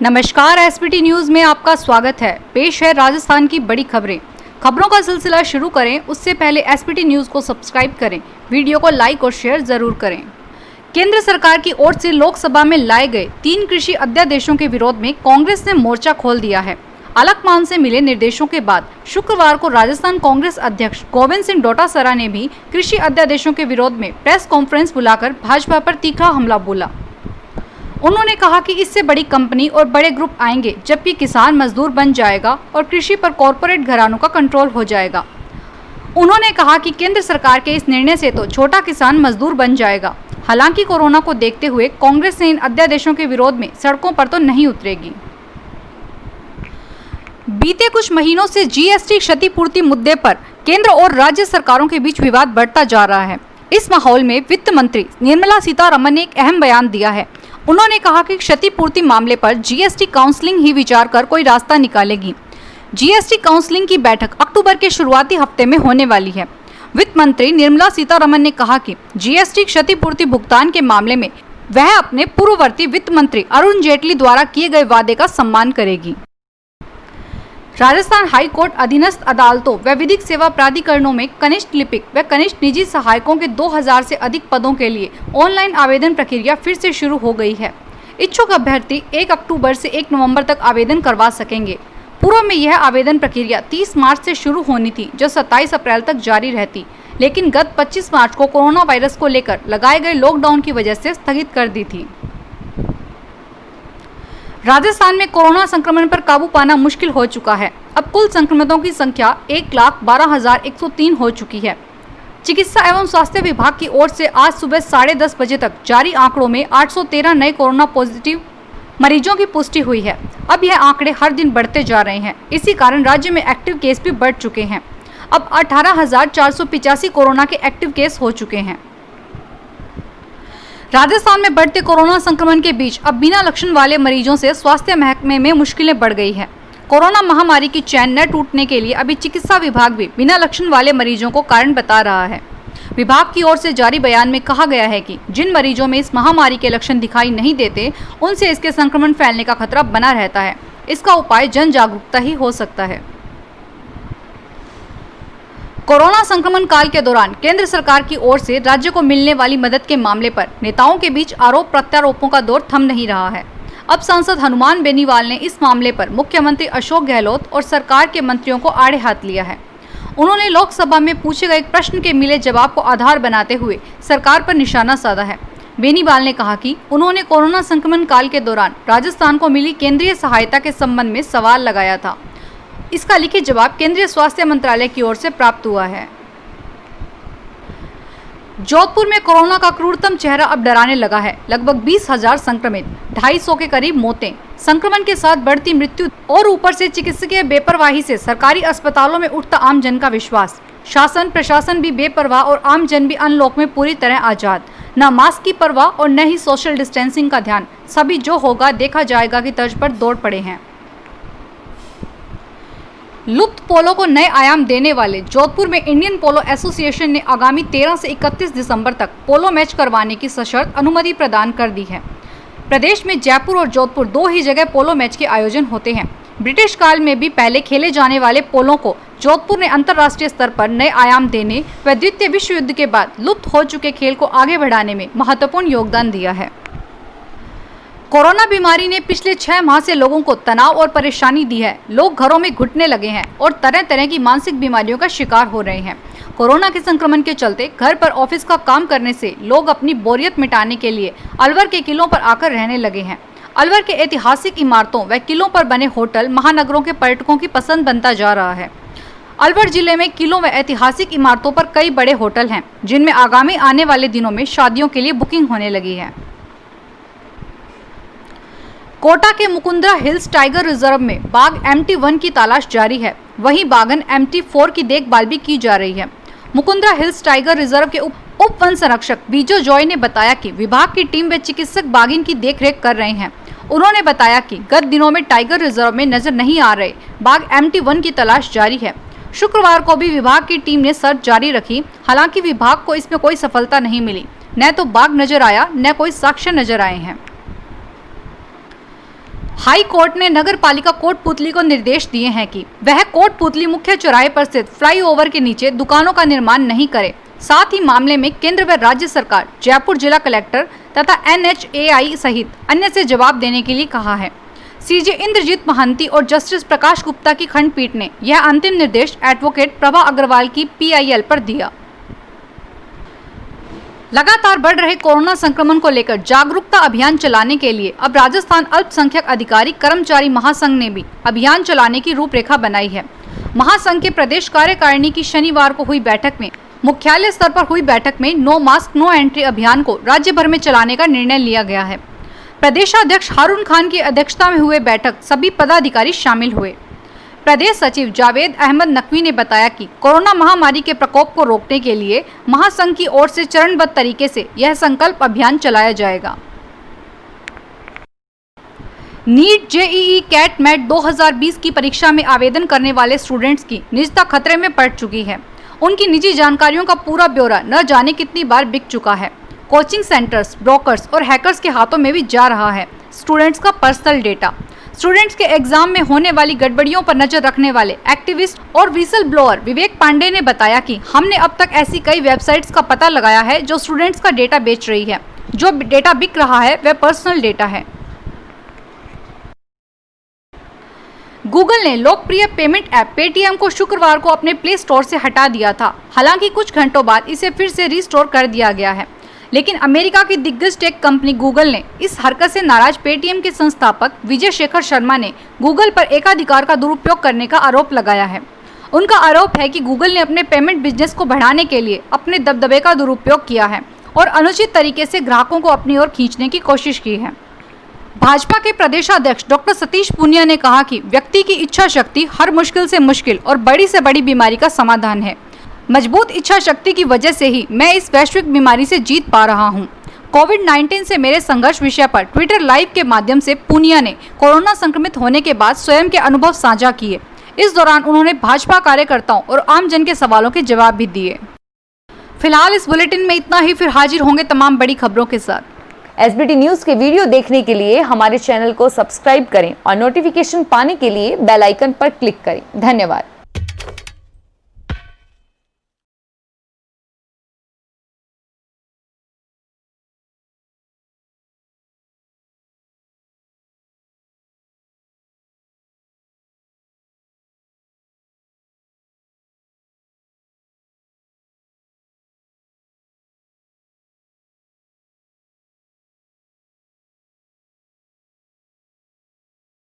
नमस्कार, SPT news में आपका स्वागत है। पेश है राजस्थान की बड़ी खबरें। खबरों का सिलसिला शुरू करें उससे पहले एसपीटी न्यूज को सब्सक्राइब करें, वीडियो को लाइक और शेयर जरूर करें। केंद्र सरकार की ओर से लोकसभा में लाए गए 3 कृषि अध्यादेशों के विरोध में कांग्रेस ने मोर्चा खोल दिया है। आलाकमान से मिले निर्देशों के बाद शुक्रवार को राजस्थान कांग्रेस अध्यक्ष गोविंद सिंह डोटासरा ने भी कृषि अध्यादेशों के विरोध में प्रेस कॉन्फ्रेंस बुलाकर भाजपा पर तीखा हमला बोला। उन्होंने कहा कि इससे बड़ी कंपनी और बड़े ग्रुप आएंगे, जबकि किसान मजदूर बन जाएगा और कृषि पर कॉरपोरेट घरानों का कंट्रोल हो जाएगा। उन्होंने कहा कि केंद्र सरकार के इस निर्णय से तो छोटा किसान मजदूर बन जाएगा। हालांकि कोरोना को देखते हुए कांग्रेस ने इन अध्यादेशों के विरोध में सड़कों पर तो नहीं उतरेगी। बीते कुछ महीनों से जीएसटी क्षतिपूर्ति मुद्दे पर केंद्र और राज्य सरकारों के बीच विवाद बढ़ता जा रहा है। इस माहौल में वित्त मंत्री निर्मला सीतारमण ने एक अहम बयान दिया है। उन्होंने कहा कि क्षतिपूर्ति मामले पर जीएसटी काउंसलिंग ही विचार कर कोई रास्ता निकालेगी। जीएसटी काउंसलिंग की बैठक अक्टूबर के शुरुआती हफ्ते में होने वाली है। वित्त मंत्री निर्मला सीतारमण ने कहा कि जीएसटी क्षतिपूर्ति भुगतान के मामले में वह अपने पूर्ववर्ती वित्त मंत्री अरुण जेटली द्वारा किए गए वादे का सम्मान करेगी। राजस्थान हाई कोर्ट अधीनस्थ अदालतों व विधिक सेवा प्राधिकरणों में कनिष्ठ लिपिक व कनिष्ठ निजी सहायकों के 2000 से अधिक पदों के लिए ऑनलाइन आवेदन प्रक्रिया फिर से शुरू हो गई है। इच्छुक अभ्यर्थी 1 अक्टूबर से 1 नवंबर तक आवेदन करवा सकेंगे। पूर्व में यह आवेदन प्रक्रिया 30 मार्च से शुरू होनी थी, जो 27 अप्रैल तक जारी रहती, लेकिन गत 25 मार्च को कोरोना वायरस को लेकर लगाए गए लॉकडाउन की वजह से स्थगित कर दी थी। राजस्थान में कोरोना संक्रमण पर काबू पाना मुश्किल हो चुका है। अब कुल संक्रमितों की संख्या 1,12,103 हो चुकी है। चिकित्सा एवं स्वास्थ्य विभाग की ओर से आज सुबह 10:30 बजे तक जारी आंकड़ों में 813 नए कोरोना पॉजिटिव मरीजों की पुष्टि हुई है। अब यह आंकड़े हर दिन बढ़ते जा रहे हैं। इसी कारण राज्य में एक्टिव केस भी बढ़ चुके हैं। अब 18,485 कोरोना के एक्टिव केस हो चुके हैं। राजस्थान में बढ़ते कोरोना संक्रमण के बीच अब बिना लक्षण वाले मरीजों से स्वास्थ्य महकमे में मुश्किलें बढ़ गई है। कोरोना महामारी की चैन न टूटने के लिए अभी चिकित्सा विभाग भी बिना लक्षण वाले मरीजों को कारण बता रहा है। विभाग की ओर से जारी बयान में कहा गया है कि जिन मरीजों में इस महामारी के लक्षण दिखाई नहीं देते, उनसे इसके संक्रमण फैलने का खतरा बना रहता है। इसका उपाय जन जागरूकता ही हो सकता है। कोरोना संक्रमण काल के दौरान केंद्र सरकार की ओर से राज्य को मिलने वाली मदद के मामले पर नेताओं के बीच आरोप प्रत्यारोपों का दौर थम नहीं रहा है। अब सांसद हनुमान बेनीवाल ने इस मामले पर मुख्यमंत्री अशोक गहलोत और सरकार के मंत्रियों को आड़े हाथ लिया है। उन्होंने लोकसभा में पूछे गए एक प्रश्न के मिले जवाब को आधार बनाते हुए सरकार पर निशाना साधा है। बेनीवाल ने कहा कि उन्होंने कोरोना संक्रमण काल के दौरान राजस्थान को मिली केंद्रीय सहायता के संबंध में सवाल लगाया था। इसका लिखित जवाब केंद्रीय स्वास्थ्य मंत्रालय की ओर से प्राप्त हुआ है। जोधपुर में कोरोना का क्रूरतम चेहरा अब डराने लगा है। लगभग 20,000 संक्रमित, 250 के करीब मौतें, संक्रमण के साथ बढ़ती मृत्यु और ऊपर से चिकित्सकीय बेपरवाही से सरकारी अस्पतालों में उठता आम जन का विश्वास। शासन प्रशासन भी बेपरवाह और आम जन भी अनलॉक में पूरी तरह आजाद। न मास्क की परवाह और न ही सोशल डिस्टेंसिंग का ध्यान। सभी जो होगा देखा जाएगा की तर्ज पर दौड़ पड़े हैं। लुप्त पोलो को नए आयाम देने वाले जोधपुर में इंडियन पोलो एसोसिएशन ने आगामी 13 से 31 दिसंबर तक पोलो मैच करवाने की सशर्त अनुमति प्रदान कर दी है। प्रदेश में जयपुर और जोधपुर 2 ही जगह पोलो मैच के आयोजन होते हैं। ब्रिटिश काल में भी पहले खेले जाने वाले पोलो को जोधपुर ने अंतर्राष्ट्रीय स्तर पर नए आयाम देने व द्वितीय विश्व युद्ध के बाद लुप्त हो चुके खेल को आगे बढ़ाने में महत्वपूर्ण योगदान दिया है। कोरोना बीमारी ने पिछले 6 माह से लोगों को तनाव और परेशानी दी है। लोग घरों में घुटने लगे हैं और तरह तरह की मानसिक बीमारियों का शिकार हो रहे हैं। कोरोना के संक्रमण के चलते घर पर ऑफिस का काम करने से लोग अपनी बोरियत मिटाने के लिए अलवर के किलों पर आकर रहने लगे हैं। अलवर के ऐतिहासिक इमारतों व किलों पर बने होटल महानगरों के पर्यटकों की पसंद बनता जा रहा है। अलवर जिले में किलों व ऐतिहासिक इमारतों पर कई बड़े होटल हैं, जिनमें आगामी आने वाले दिनों में शादियों के लिए बुकिंग होने लगी है। कोटा के मुकुंदरा हिल्स टाइगर रिजर्व में बाघ MT1 की तलाश जारी है। वहीं बाघन MT4 की देखभाल भी की जा रही है। मुकुंदरा हिल्स टाइगर रिजर्व के उप वन संरक्षक बीजो जॉय ने बताया कि विभाग की टीम व चिकित्सक बाघिन की देखरेख कर रहे हैं। उन्होंने बताया कि गत दिनों में टाइगर रिजर्व में नजर नहीं आ रहे बाघ MT1 की तलाश जारी है। शुक्रवार को भी विभाग की टीम ने सर्च जारी रखी। हालांकि विभाग को इसमें कोई सफलता नहीं मिली। न तो बाघ नजर आया, न कोई साक्ष्य नजर आए हैं। हाई कोर्ट ने नगर पालिका कोटपुतली को निर्देश दिए हैं कि वह कोटपुतली मुख्य चौराहे पर स्थित फ्लाईओवर के नीचे दुकानों का निर्माण नहीं करे। साथ ही मामले में केंद्र व राज्य सरकार, जयपुर जिला कलेक्टर तथा NHAI सहित अन्य से जवाब देने के लिए कहा है। सीजे इंद्रजीत महांती और जस्टिस प्रकाश गुप्ता की खंडपीठ ने यह अंतिम निर्देश एडवोकेट प्रभा अग्रवाल की PIL पर दिया। लगातार बढ़ रहे कोरोना संक्रमण को लेकर जागरूकता अभियान चलाने के लिए अब राजस्थान अल्पसंख्यक अधिकारी कर्मचारी महासंघ ने भी अभियान चलाने की रूपरेखा बनाई है। महासंघ के प्रदेश कार्यकारिणी की शनिवार को हुई बैठक में मुख्यालय स्तर पर हुई बैठक में नो मास्क नो एंट्री अभियान को राज्य भर में चलाने का निर्णय लिया गया है। प्रदेशाध्यक्ष हारून खान की अध्यक्षता में हुए बैठक सभी पदाधिकारी शामिल हुए। प्रदेश सचिव जावेद अहमद नकवी ने बताया कि कोरोना महामारी के प्रकोप को रोकने के लिए महासंघ की ओर से चरणबद्ध तरीके से यह संकल्प अभियान चलाया जाएगा। नीट, JEE, कैट, मैट 2020 की परीक्षा में आवेदन करने वाले स्टूडेंट्स की निजता खतरे में पड़ चुकी है। उनकी निजी जानकारियों का पूरा ब्यौरा न जाने कितनी बार बिक चुका है। कोचिंग सेंटर्स, ब्रोकर्स और हैकर्स के हाथों में भी जा रहा है स्टूडेंट्स का पर्सनल डेटा। स्टूडेंट्स के एग्जाम में होने वाली गड़बड़ियों पर नजर रखने वाले एक्टिविस्ट और व्हिसल ब्लोअर विवेक पांडे ने बताया कि हमने अब तक ऐसी कई वेबसाइट्स का पता लगाया है जो स्टूडेंट्स का डेटा बेच रही है। जो डेटा बिक रहा है वह पर्सनल डेटा है। गूगल ने लोकप्रिय पेमेंट ऐप पेटीएम को शुक्रवार को अपने प्ले स्टोर से हटा दिया था। हालांकि कुछ घंटों बाद इसे फिर से रिस्टोर कर दिया गया है। लेकिन अमेरिका की दिग्गज टेक कंपनी गूगल ने इस हरकत से नाराज पेटीएम के संस्थापक विजय शेखर शर्मा ने गूगल पर एकाधिकार का दुरुपयोग करने का आरोप लगाया है। उनका आरोप है कि गूगल ने अपने पेमेंट बिजनेस को बढ़ाने के लिए अपने दबदबे का दुरुपयोग किया है और अनुचित तरीके से ग्राहकों को अपनी ओर खींचने की कोशिश की है। भाजपा के प्रदेशाध्यक्ष डॉक्टर सतीश पूनिया ने कहा कि व्यक्ति की इच्छा शक्ति हर मुश्किल से मुश्किल और बड़ी से बड़ी बीमारी का समाधान है। मजबूत इच्छा शक्ति की वजह से ही मैं इस वैश्विक बीमारी से जीत पा रहा हूं। कोविड-19 से मेरे संघर्ष विषय पर ट्विटर लाइव के माध्यम से पूनिया ने कोरोना संक्रमित होने के बाद स्वयं के अनुभव साझा किए। इस दौरान उन्होंने भाजपा कार्यकर्ताओं और आम जन के सवालों के जवाब भी दिए। फिलहाल इस बुलेटिन में इतना ही, फिर हाजिर होंगे तमाम बड़ी खबरों के साथ। SBT न्यूज के वीडियो देखने के लिए हमारे चैनल को सब्सक्राइब करें और नोटिफिकेशन पाने के लिए बेल आइकन पर क्लिक करें। धन्यवाद।